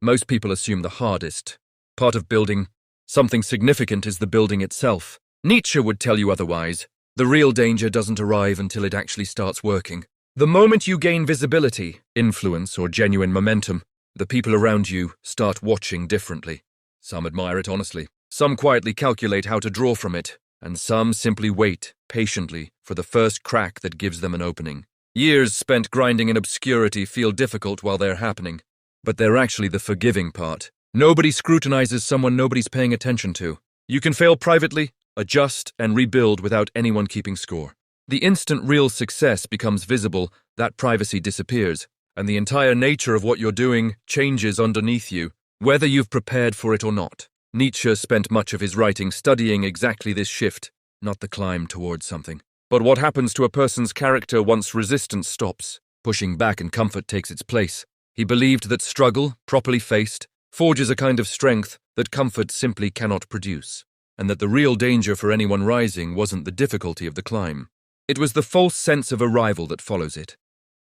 Most people assume the hardest part of building something significant is the building itself. Nietzsche would tell you otherwise. The real danger doesn't arrive until it actually starts working. The moment you gain visibility, influence, or genuine momentum, the people around you start watching differently. Some admire it honestly, some quietly calculate how to draw from it, and some simply wait patiently for the first crack that gives them an opening. Years spent grinding in obscurity feel difficult while they're happening, but they're actually the forgiving part. Nobody scrutinizes someone nobody's paying attention to. You can fail privately, adjust, and rebuild without anyone keeping score. The instant real success becomes visible, that privacy disappears, and the entire nature of what you're doing changes underneath you, whether you've prepared for it or not. Nietzsche spent much of his writing studying exactly this shift, not the climb towards something, but what happens to a person's character once resistance stops, pushing back and comfort takes its place. He believed that struggle, properly faced, forges a kind of strength that comfort simply cannot produce, and that the real danger for anyone rising wasn't the difficulty of the climb. It was the false sense of arrival that follows it.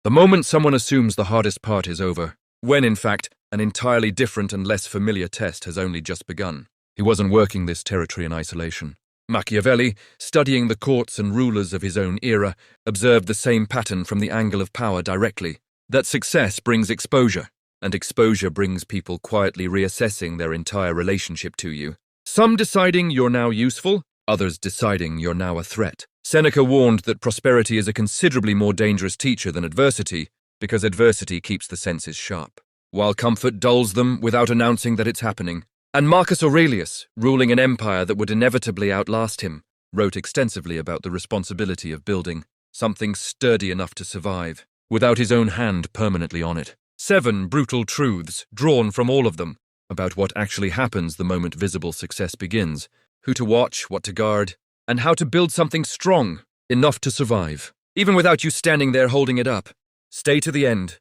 The moment someone assumes the hardest part is over, when in fact, an entirely different and less familiar test has only just begun. He wasn't working this territory in isolation. Machiavelli, studying the courts and rulers of his own era, observed the same pattern from the angle of power directly, that success brings exposure, and exposure brings people quietly reassessing their entire relationship to you. Some deciding you're now useful, others deciding you're now a threat. Seneca warned that prosperity is a considerably more dangerous teacher than adversity, because adversity keeps the senses sharp, while comfort dulls them without announcing that it's happening. And Marcus Aurelius, ruling an empire that would inevitably outlast him, wrote extensively about the responsibility of building something sturdy enough to survive, without his own hand permanently on it. 7 brutal truths, drawn from all of them, about what actually happens the moment visible success begins, who to watch, what to guard, and how to build something strong, enough to survive, even without you standing there holding it up. Stay to the end,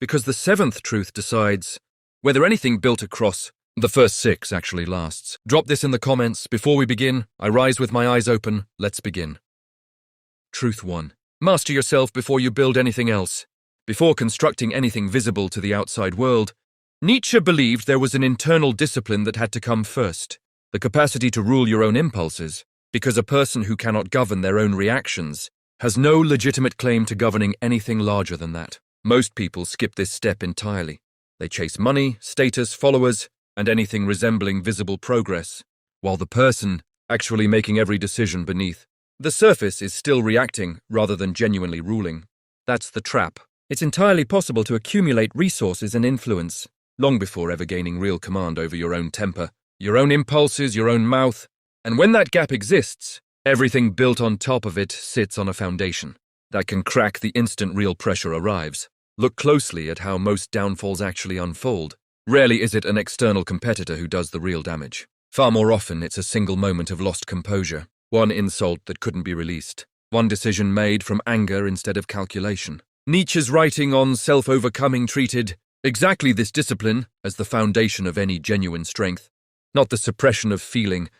because the 7th truth decides whether anything built across the first 6 actually lasts. Drop this in the comments. Before we begin, I rise with my eyes open. Let's begin. Truth 1. Master yourself before you build anything else. Before constructing anything visible to the outside world, Nietzsche believed there was an internal discipline that had to come first, the capacity to rule your own impulses, because a person who cannot govern their own reactions has no legitimate claim to governing anything larger than that. Most people skip this step entirely. They chase money, status, followers, and anything resembling visible progress, while the person actually making every decision beneath the surface is still reacting rather than genuinely ruling. That's the trap. It's entirely possible to accumulate resources and influence long before ever gaining real command over your own temper, your own impulses, your own mouth, and when that gap exists, everything built on top of it sits on a foundation that can crack the instant real pressure arrives. Look closely at how most downfalls actually unfold. Rarely is it an external competitor who does the real damage. Far more often, it's a single moment of lost composure, one insult that couldn't be released, one decision made from anger instead of calculation. Nietzsche's writing on self-overcoming treated exactly this discipline as the foundation of any genuine strength, not the suppression of feeling,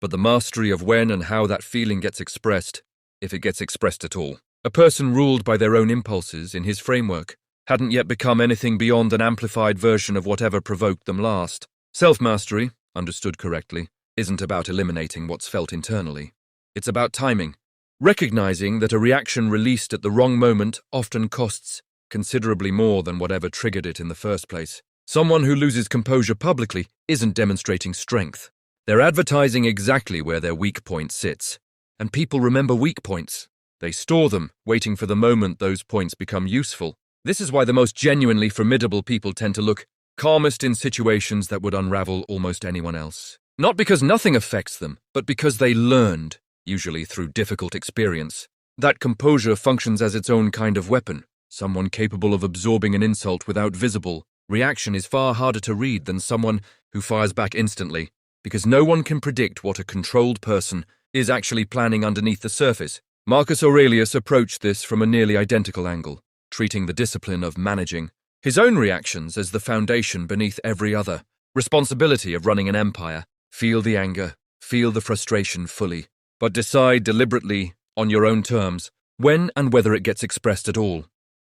but the mastery of when and how that feeling gets expressed, if it gets expressed at all. A person ruled by their own impulses in his framework hadn't yet become anything beyond an amplified version of whatever provoked them last. Self-mastery, understood correctly, isn't about eliminating what's felt internally. It's about timing, recognizing that a reaction released at the wrong moment often costs considerably more than whatever triggered it in the first place. Someone who loses composure publicly isn't demonstrating strength. They're advertising exactly where their weak point sits. And people remember weak points. They store them, waiting for the moment those points become useful. This is why the most genuinely formidable people tend to look calmest in situations that would unravel almost anyone else. Not because nothing affects them, but because they learned, usually through difficult experience, that composure functions as its own kind of weapon. Someone capable of absorbing an insult without visible reaction is far harder to read than someone who fires back instantly, because no one can predict what a controlled person is actually planning underneath the surface. Marcus Aurelius approached this from a nearly identical angle, treating the discipline of managing his own reactions as the foundation beneath every other. Responsibility of running an empire. Feel the anger, feel the frustration fully, but decide deliberately, on your own terms, when and whether it gets expressed at all.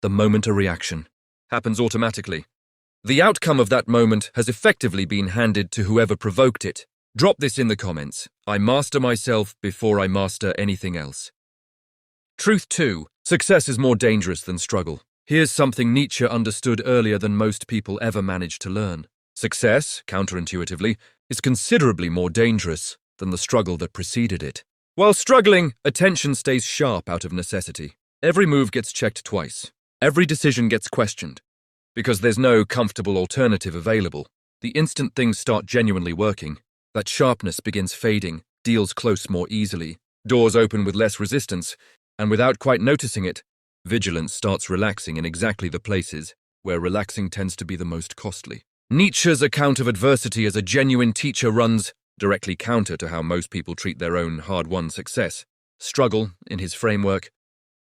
The moment a reaction happens automatically. The outcome of that moment has effectively been handed to whoever provoked it. Drop this in the comments. I master myself before I master anything else. Truth 2. Success is more dangerous than struggle. Here's something Nietzsche understood earlier than most people ever managed to learn. Success, counterintuitively, is considerably more dangerous than the struggle that preceded it. While struggling, attention stays sharp out of necessity. Every move gets checked twice. Every decision gets questioned. Because there's no comfortable alternative available. The instant things start genuinely working, that sharpness begins fading, deals close more easily, doors open with less resistance, and without quite noticing it, vigilance starts relaxing in exactly the places where relaxing tends to be the most costly. Nietzsche's account of adversity as a genuine teacher runs directly counter to how most people treat their own hard-won success. Struggle, in his framework,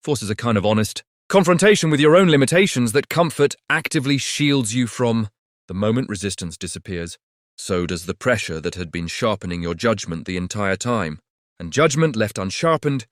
forces a kind of honest confrontation with your own limitations that comfort actively shields you from. The moment resistance disappears, so does the pressure that had been sharpening your judgment the entire time, and judgment left unsharpened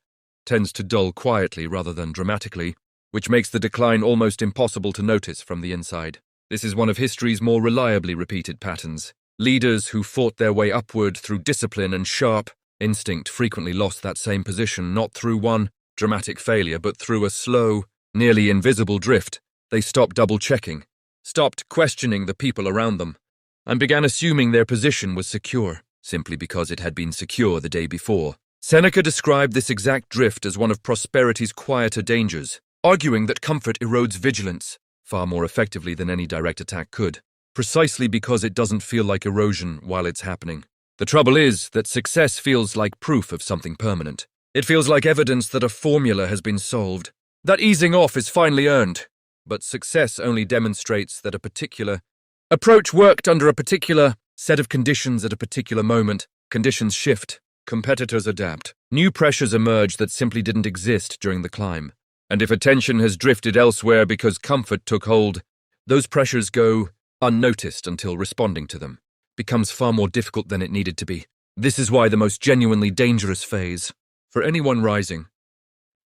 tends to dull quietly rather than dramatically, which makes the decline almost impossible to notice from the inside. This is one of history's more reliably repeated patterns. Leaders who fought their way upward through discipline and sharp instinct frequently lost that same position, not through one dramatic failure, but through a slow, nearly invisible drift. They stopped double-checking, stopped questioning the people around them, and began assuming their position was secure, simply because it had been secure the day before. Seneca described this exact drift as one of prosperity's quieter dangers, arguing that comfort erodes vigilance far more effectively than any direct attack could, precisely because it doesn't feel like erosion while it's happening. The trouble is that success feels like proof of something permanent. It feels like evidence that a formula has been solved, that easing off is finally earned. But success only demonstrates that a particular approach worked under a particular set of conditions at a particular moment. Conditions shift, competitors adapt, new pressures emerge that simply didn't exist during the climb. And if attention has drifted elsewhere because comfort took hold, those pressures go unnoticed until responding to them becomes far more difficult than it needed to be. This is why the most genuinely dangerous phase for anyone rising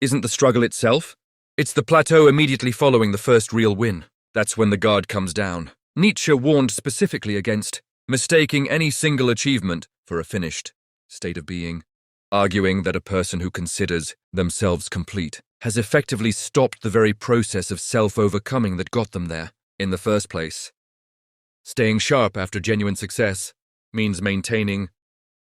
isn't the struggle itself. It's the plateau immediately following the first real win. That's when the guard comes down. Nietzsche warned specifically against mistaking any single achievement for a finished state of being, arguing that a person who considers themselves complete has effectively stopped the very process of self-overcoming that got them there in the first place. Staying sharp after genuine success means maintaining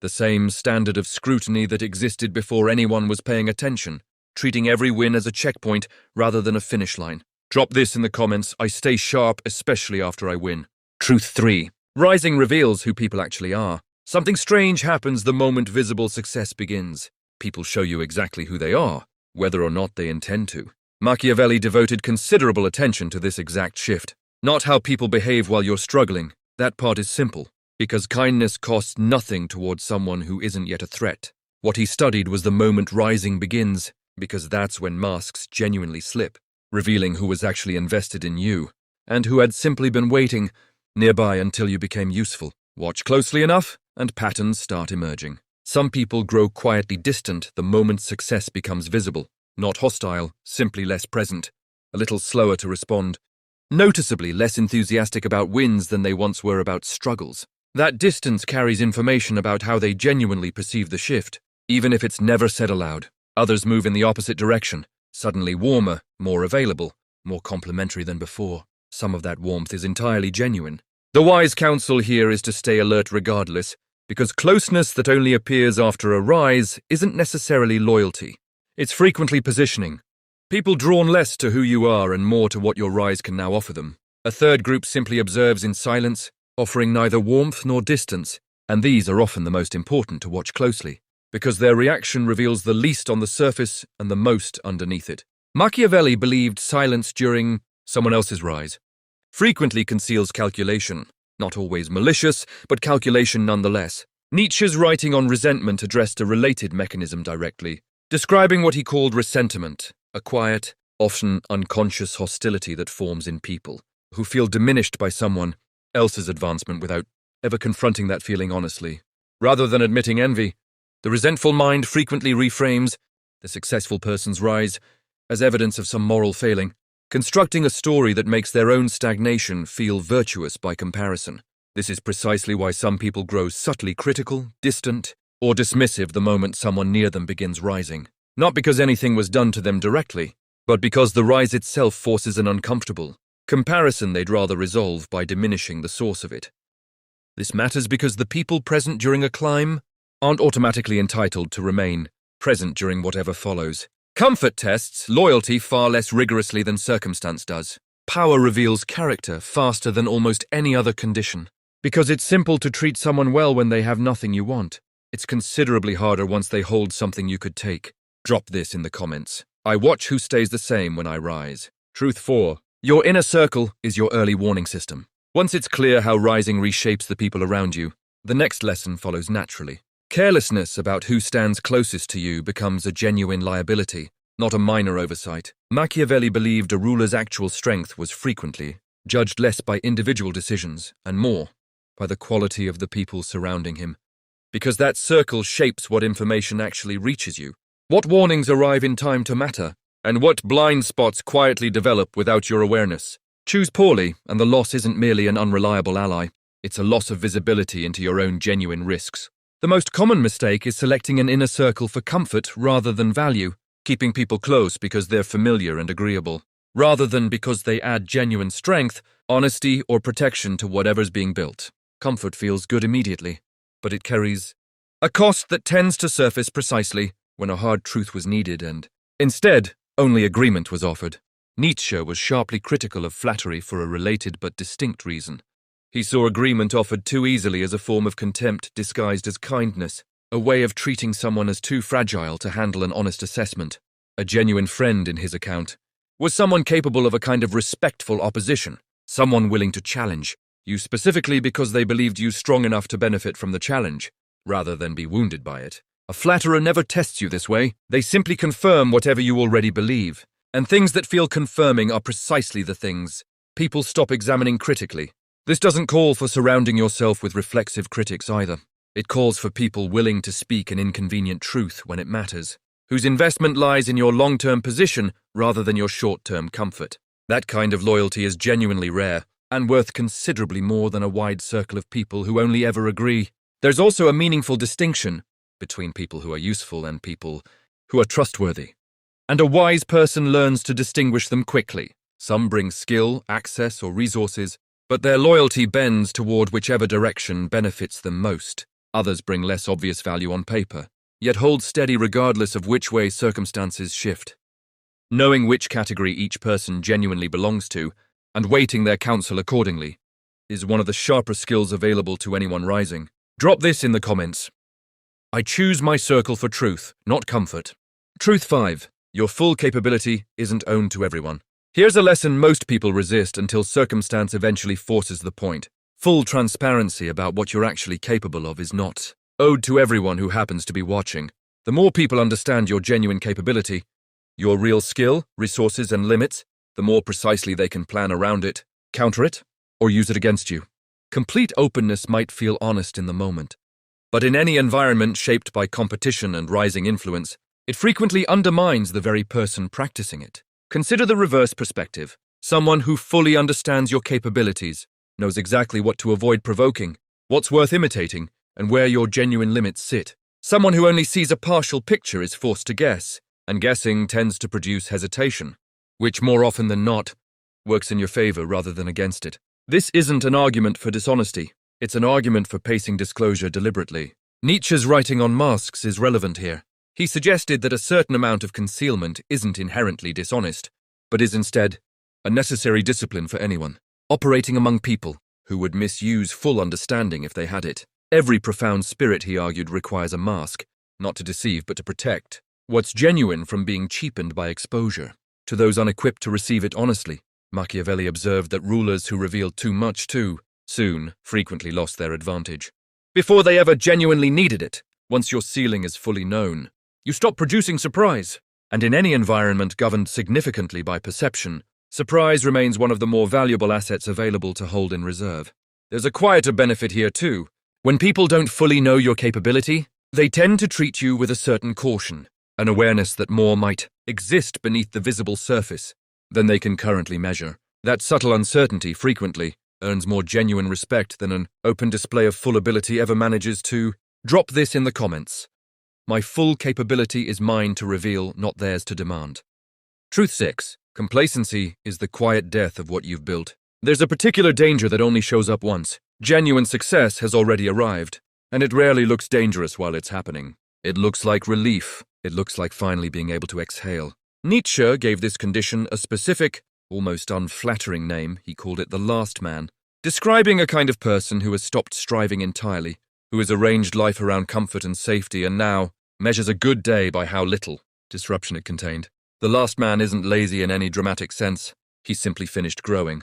the same standard of scrutiny that existed before anyone was paying attention, treating every win as a checkpoint rather than a finish line. Drop this in the comments. I stay sharp, especially after I win. Truth 3. Rising reveals who people actually are. Something strange happens the moment visible success begins. People show you exactly who they are, whether or not they intend to. Machiavelli devoted considerable attention to this exact shift. Not how people behave while you're struggling. That part is simple, because kindness costs nothing towards someone who isn't yet a threat. What he studied was the moment rising begins, because that's when masks genuinely slip, revealing who was actually invested in you, and who had simply been waiting nearby until you became useful. Watch closely enough, and patterns start emerging. Some people grow quietly distant the moment success becomes visible, not hostile, simply less present, a little slower to respond, noticeably less enthusiastic about wins than they once were about struggles. That distance carries information about how they genuinely perceive the shift, even if it's never said aloud. Others move in the opposite direction, suddenly warmer, more available, more complimentary than before. Some of that warmth is entirely genuine. The wise counsel here is to stay alert regardless, because closeness that only appears after a rise isn't necessarily loyalty. It's frequently positioning. People drawn less to who you are and more to what your rise can now offer them. A third group simply observes in silence, offering neither warmth nor distance, and these are often the most important to watch closely, because their reaction reveals the least on the surface and the most underneath it. Machiavelli believed silence during someone else's rise frequently conceals calculation, not always malicious, but calculation nonetheless. Nietzsche's writing on resentment addressed a related mechanism directly, describing what he called ressentiment, a quiet, often unconscious hostility that forms in people who feel diminished by someone else's advancement without ever confronting that feeling honestly. Rather than admitting envy, the resentful mind frequently reframes the successful person's rise as evidence of some moral failing, constructing a story that makes their own stagnation feel virtuous by comparison. This is precisely why some people grow subtly critical, distant, or dismissive the moment someone near them begins rising. Not because anything was done to them directly, but because the rise itself forces an uncomfortable comparison they'd rather resolve by diminishing the source of it. This matters because the people present during a climb aren't automatically entitled to remain present during whatever follows. Comfort tests loyalty far less rigorously than circumstance does. Power reveals character faster than almost any other condition. Because it's simple to treat someone well when they have nothing you want. It's considerably harder once they hold something you could take. Drop this in the comments. I watch who stays the same when I rise. Truth 4. Your inner circle is your early warning system. Once it's clear how rising reshapes the people around you, the next lesson follows naturally. Carelessness about who stands closest to you becomes a genuine liability, not a minor oversight. Machiavelli believed a ruler's actual strength was frequently judged less by individual decisions and more by the quality of the people surrounding him. Because that circle shapes what information actually reaches you. What warnings arrive in time to matter, and what blind spots quietly develop without your awareness. Choose poorly, and the loss isn't merely an unreliable ally. It's a loss of visibility into your own genuine risks. The most common mistake is selecting an inner circle for comfort rather than value, keeping people close because they're familiar and agreeable, rather than because they add genuine strength, honesty, or protection to whatever's being built. Comfort feels good immediately, but it carries a cost that tends to surface precisely when a hard truth was needed and, instead, only agreement was offered. Nietzsche was sharply critical of flattery for a related but distinct reason. He saw agreement offered too easily as a form of contempt disguised as kindness, a way of treating someone as too fragile to handle an honest assessment. A genuine friend, in his account, was someone capable of a kind of respectful opposition, someone willing to challenge you specifically because they believed you strong enough to benefit from the challenge, rather than be wounded by it. A flatterer never tests you this way. They simply confirm whatever you already believe. And things that feel confirming are precisely the things people stop examining critically. This doesn't call for surrounding yourself with reflexive critics either. It calls for people willing to speak an inconvenient truth when it matters, whose investment lies in your long-term position rather than your short-term comfort. That kind of loyalty is genuinely rare and worth considerably more than a wide circle of people who only ever agree. There's also a meaningful distinction between people who are useful and people who are trustworthy. And a wise person learns to distinguish them quickly. Some bring skill, access, or resources, but their loyalty bends toward whichever direction benefits them most. Others bring less obvious value on paper, yet hold steady regardless of which way circumstances shift. Knowing which category each person genuinely belongs to, and weighting their counsel accordingly, is one of the sharper skills available to anyone rising. Drop this in the comments. I choose my circle for truth, not comfort. Truth 5. Your full capability isn't owned to everyone. Here's a lesson most people resist until circumstance eventually forces the point. Full transparency about what you're actually capable of is not owed to everyone who happens to be watching. The more people understand your genuine capability, your real skill, resources, and limits, the more precisely they can plan around it, counter it, or use it against you. Complete openness might feel honest in the moment, but in any environment shaped by competition and rising influence, it frequently undermines the very person practicing it. Consider the reverse perspective. Someone who fully understands your capabilities, knows exactly what to avoid provoking, what's worth imitating, and where your genuine limits sit. Someone who only sees a partial picture is forced to guess, and guessing tends to produce hesitation, which more often than not works in your favor rather than against it. This isn't an argument for dishonesty. It's an argument for pacing disclosure deliberately. Nietzsche's writing on masks is relevant here. He suggested that a certain amount of concealment isn't inherently dishonest, but is instead a necessary discipline for anyone operating among people who would misuse full understanding if they had it. Every profound spirit, he argued, requires a mask, not to deceive but to protect what's genuine from being cheapened by exposure. To those unequipped to receive it honestly, Machiavelli observed that rulers who revealed too much too soon frequently lost their advantage before they ever genuinely needed it. Once your ceiling is fully known, you stop producing surprise, and in any environment governed significantly by perception, surprise remains one of the more valuable assets available to hold in reserve. There's a quieter benefit here too. When people don't fully know your capability, they tend to treat you with a certain caution, an awareness that more might exist beneath the visible surface. than they can currently measure. That subtle uncertainty frequently earns more genuine respect than an open display of full ability ever manages to. Drop this in the comments. My full capability is mine to reveal, not theirs to demand. Truth 6. Complacency is the quiet death of what you've built. There's a particular danger that only shows up once. Genuine success has already arrived, and it rarely looks dangerous while it's happening. It looks like relief. It looks like finally being able to exhale. Nietzsche gave this condition a specific, almost unflattering name. He called it the last man, describing a kind of person who has stopped striving entirely, who has arranged life around comfort and safety and now measures a good day by how little disruption it contained. The last man isn't lazy in any dramatic sense. He's simply finished growing,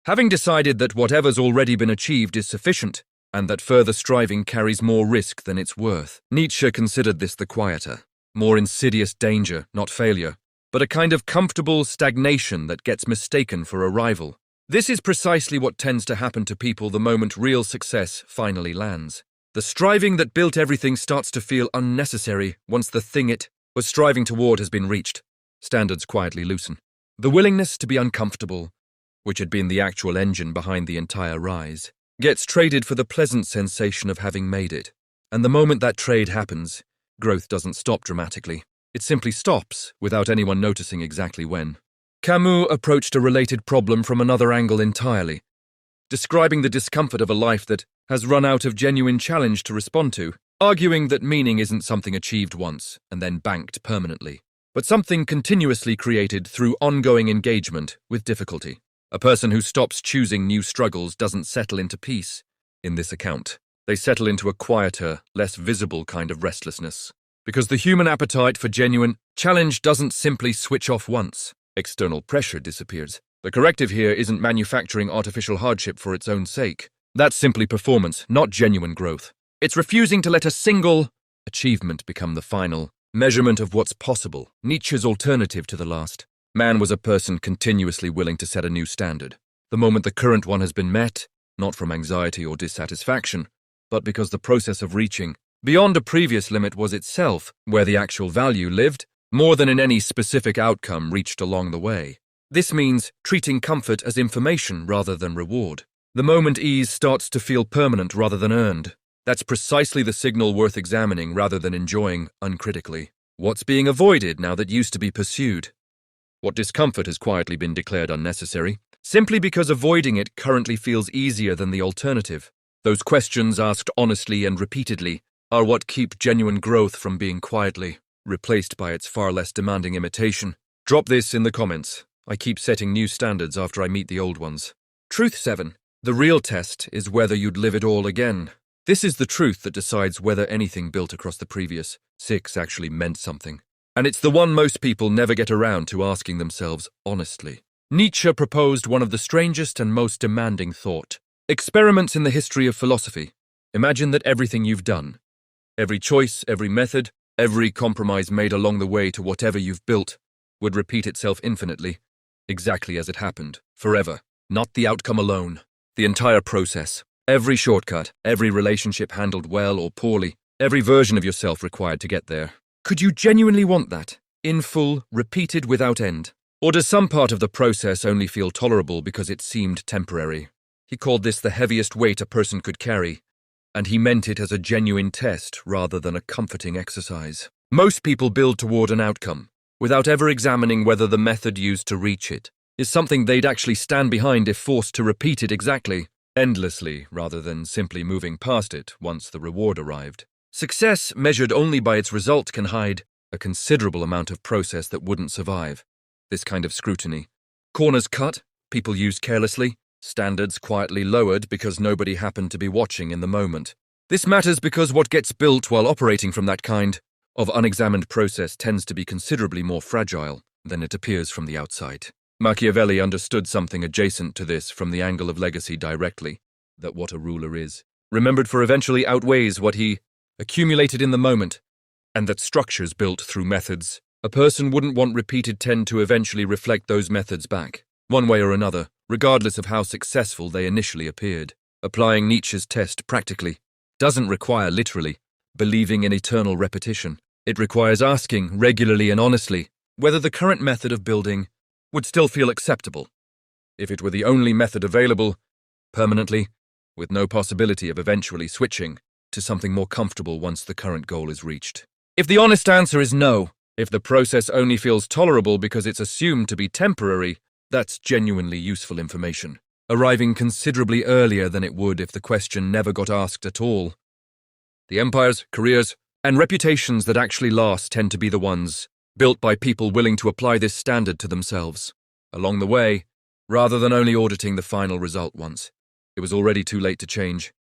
having decided that whatever's already been achieved is sufficient and that further striving carries more risk than it's worth. Nietzsche considered this the quieter, more insidious danger, not failure, but a kind of comfortable stagnation that gets mistaken for arrival. This is precisely what tends to happen to people the moment real success finally lands. The striving that built everything starts to feel unnecessary once the thing it was striving toward has been reached. Standards quietly loosen. The willingness to be uncomfortable, which had been the actual engine behind the entire rise, gets traded for the pleasant sensation of having made it. And the moment that trade happens, growth doesn't stop dramatically. It simply stops, without anyone noticing exactly when. Camus approached a related problem from another angle entirely, describing the discomfort of a life that has run out of genuine challenge to respond to, arguing that meaning isn't something achieved once and then banked permanently, but something continuously created through ongoing engagement with difficulty. A person who stops choosing new struggles doesn't settle into peace. In this account, they settle into a quieter, less visible kind of restlessness. Because the human appetite for genuine challenge doesn't simply switch off once. External pressure disappears. The corrective here isn't manufacturing artificial hardship for its own sake. That's simply performance, not genuine growth. It's refusing to let a single achievement become the final measurement of what's possible. Nietzsche's alternative to the last man was a person continuously willing to set a new standard. The moment the current one has been met, not from anxiety or dissatisfaction, but because the process of reaching beyond a previous limit was itself where the actual value lived, more than in any specific outcome reached along the way. This means treating comfort as information rather than reward. The moment ease starts to feel permanent rather than earned. That's precisely the signal worth examining rather than enjoying uncritically. What's being avoided now that used to be pursued? What discomfort has quietly been declared unnecessary, simply because avoiding it currently feels easier than the alternative? Those questions asked honestly and repeatedly are what keep genuine growth from being quietly replaced by its far less demanding imitation. Drop this in the comments. I keep setting new standards after I meet the old ones. Truth 7. The real test is whether you'd live it all again. This is the truth that decides whether anything built across the previous 6 actually meant something. And it's the one most people never get around to asking themselves honestly. Nietzsche proposed one of the strangest and most demanding thought experiments in the history of philosophy. Imagine that everything you've done, every choice, every method, every compromise made along the way to whatever you've built, would repeat itself infinitely, exactly as it happened, forever. Not the outcome alone, the entire process. Every shortcut, every relationship handled well or poorly, every version of yourself required to get there. Could you genuinely want that, in full, repeated without end? Or does some part of the process only feel tolerable because it seemed temporary? He called this the heaviest weight a person could carry, and he meant it as a genuine test rather than a comforting exercise. Most people build toward an outcome, without ever examining whether the method used to reach it is something they'd actually stand behind if forced to repeat it exactly, endlessly, rather than simply moving past it once the reward arrived. Success measured only by its result can hide a considerable amount of process that wouldn't survive this kind of scrutiny. Corners cut, people used carelessly, standards quietly lowered because nobody happened to be watching in the moment. This matters because what gets built while operating from that kind of unexamined process tends to be considerably more fragile than it appears from the outside. Machiavelli understood something adjacent to this from the angle of legacy directly, that what a ruler is, remembered for eventually outweighs what he accumulated in the moment, and that structures built through methods a person wouldn't want repeated tend to eventually reflect those methods back, one way or another, regardless of how successful they initially appeared. Applying Nietzsche's test practically doesn't require literally believing in eternal repetition. It requires asking regularly and honestly whether the current method of building would still feel acceptable. If it were the only method available, permanently, with no possibility of eventually switching to something more comfortable once the current goal is reached. If the honest answer is no, if the process only feels tolerable because it's assumed to be temporary, that's genuinely useful information, arriving considerably earlier than it would if the question never got asked at all. The empires, careers, and reputations that actually last tend to be the ones built by people willing to apply this standard to themselves along the way, rather than only auditing the final result once it was already too late to change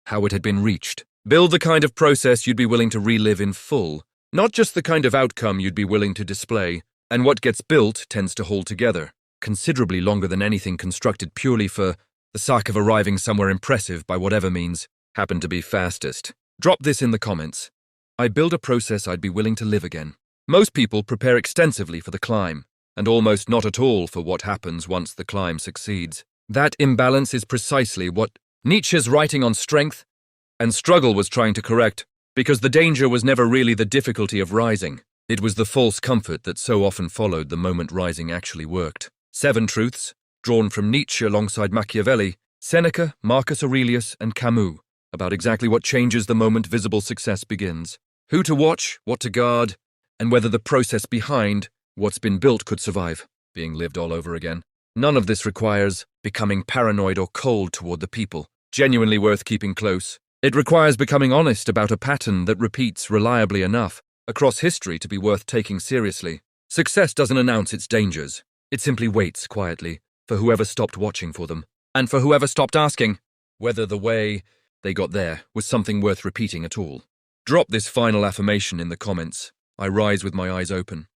how it had been reached. Build the kind of process you'd be willing to relive in full, not just the kind of outcome you'd be willing to display, and what gets built tends to hold together, considerably longer than anything constructed purely for the sake of arriving somewhere impressive by whatever means happened to be fastest. Drop this in the comments. I build a process I'd be willing to live again. Most people prepare extensively for the climb, and almost not at all for what happens once the climb succeeds. That imbalance is precisely what Nietzsche's writing on strength and struggle was trying to correct, because the danger was never really the difficulty of rising. It was the false comfort that so often followed the moment rising actually worked. 7 truths, drawn from Nietzsche alongside Machiavelli, Seneca, Marcus Aurelius, and Camus, about exactly what changes the moment visible success begins. Who to watch, what to guard, and whether the process behind what's been built could survive being lived all over again. None of this requires becoming paranoid or cold toward the people, genuinely worth keeping close. It requires becoming honest about a pattern that repeats reliably enough across history to be worth taking seriously. Success doesn't announce its dangers. It simply waits quietly for whoever stopped watching for them, and for whoever stopped asking whether the way they got there was something worth repeating at all. Drop this final affirmation in the comments. I rise with my eyes open.